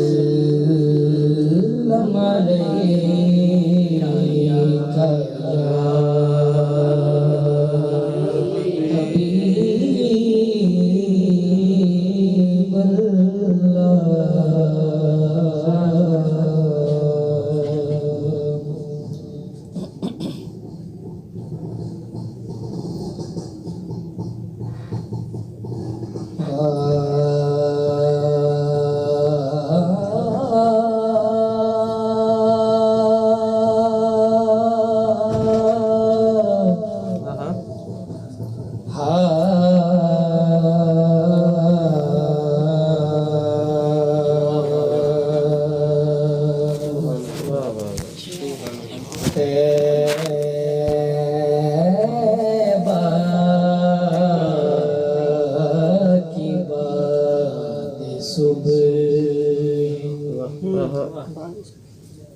وسلم عليك يا حبيب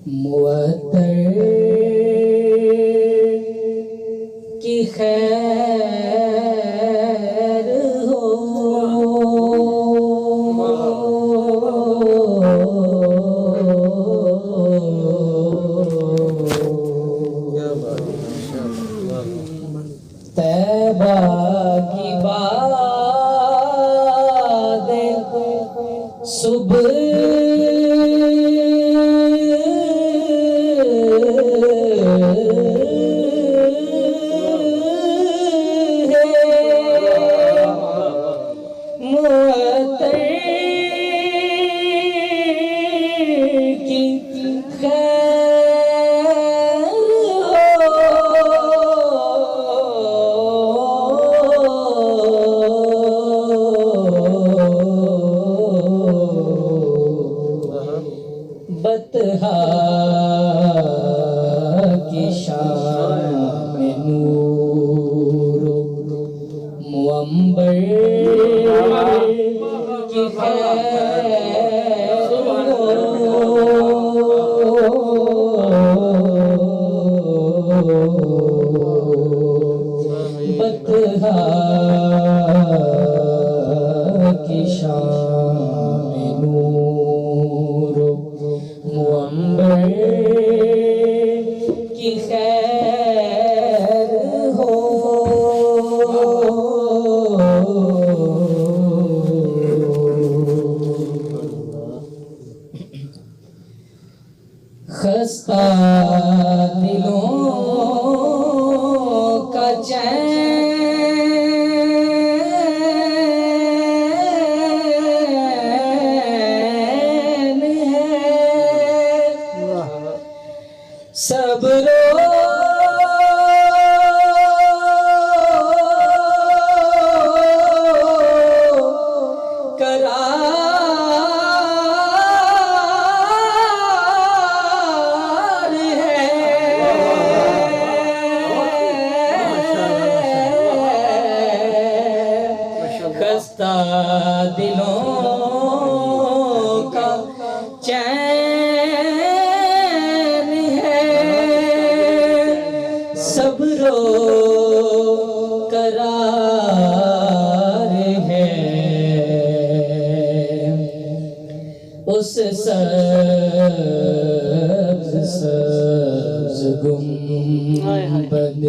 معطر کی خیر ہو طیبہ کی باد صبح بطحا کی شام میں نور منبر کی خیر بطحا کی شام میں نور منبر کی خیر ہو خستہ دلوں کا چین ہے سب قرار ہے خستہ دلوں کا چین ہے صبر و قرار ہے اس سبز گنبد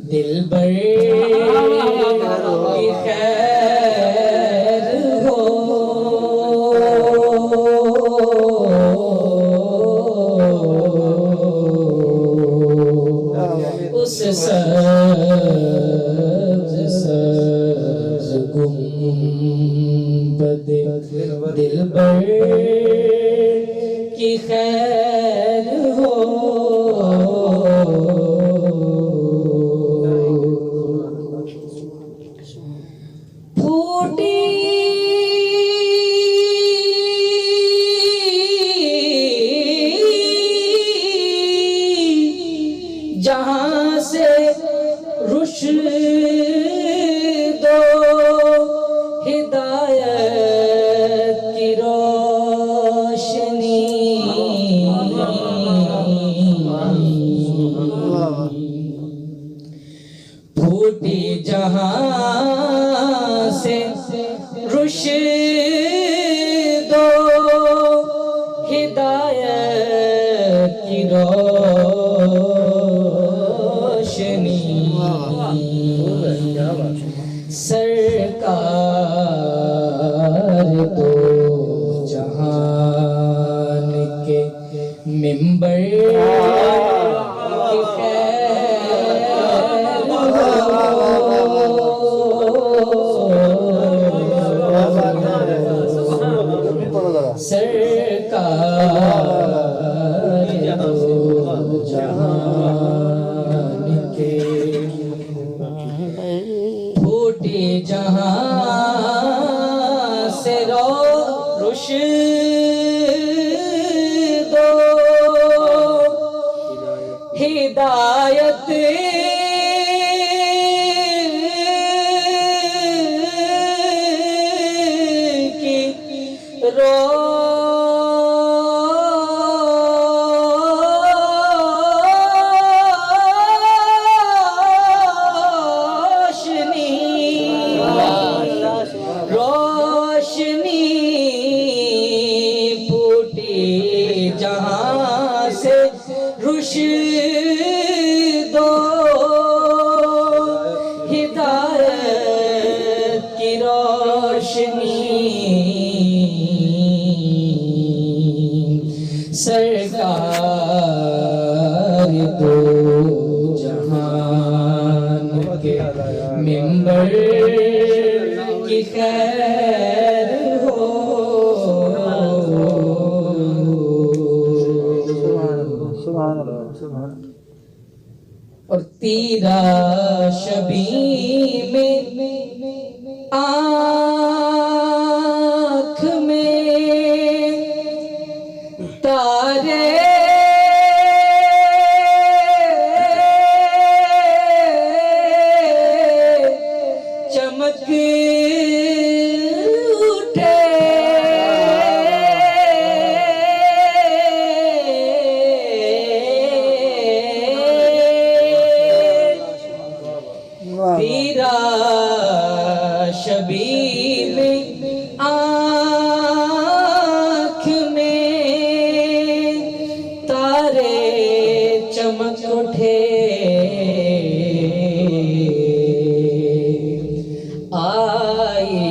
دلبر کی خیر ہو اس سبز گنبد دلبر کی خیر ہو جہاں سے رشد و ہدایت کی روشنی سرکار تو جہان کے منبر کی خیر سرکار تو جہان کے پھوٹی جہاں سے رشد و ہدایت کی روشنی پھوٹی جہاں سے رشد و ہدایت کی روشنی سرکار دو جہان کے منبر کی خیر ہو اور تیرا شبی میں آنکھ میں تارے چمک اٹھے تیرا شبی میں آنکھ میں تارے چمک اٹھے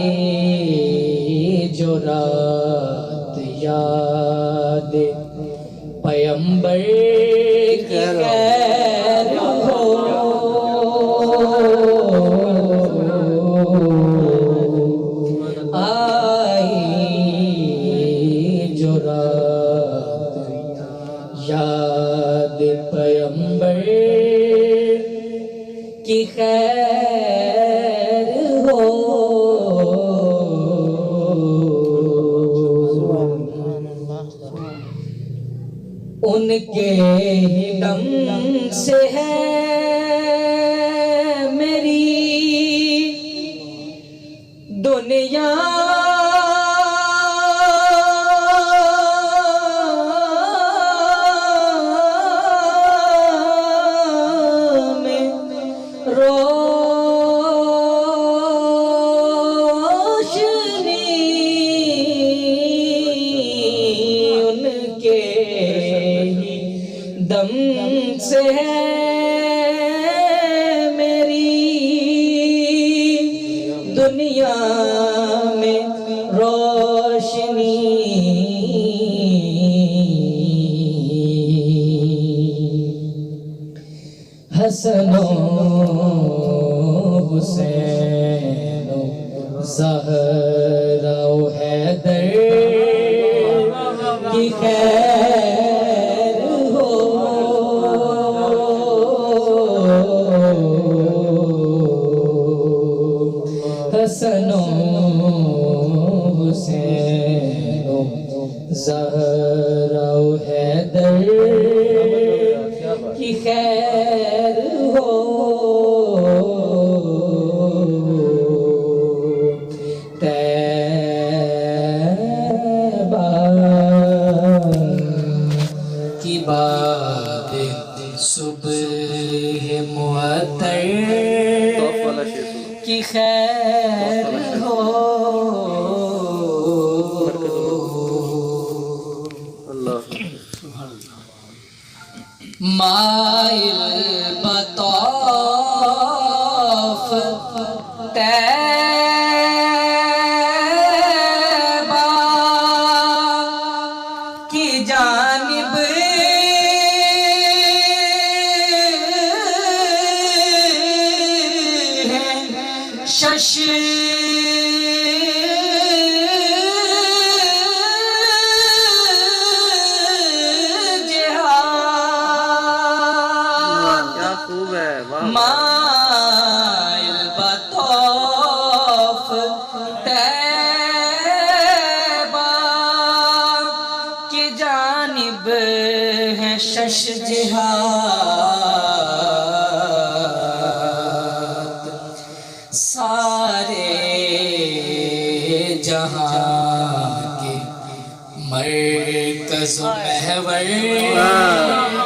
آئی جو رات یاد پیمبر کی خیر ہو آئی جو رات یاد پیمبر کی خیر ہو ان کے ہی دم سے ہے میری دنیا میں روشنی ان کے ہی دم سے ہے میری دنیا میں روشنی حسن و حسین و زہرا و حیدر کی خیر ہو حسن و حسین و زہرا و حیدر کی خیر ہو طیبہ کی بات صبح معطر کی خیر ہو مائل بطاف طیبہ کی جانب شش مائل بطاف طیبہ کی جانب ہے شش جہات سارے جہاں کے مرکز محور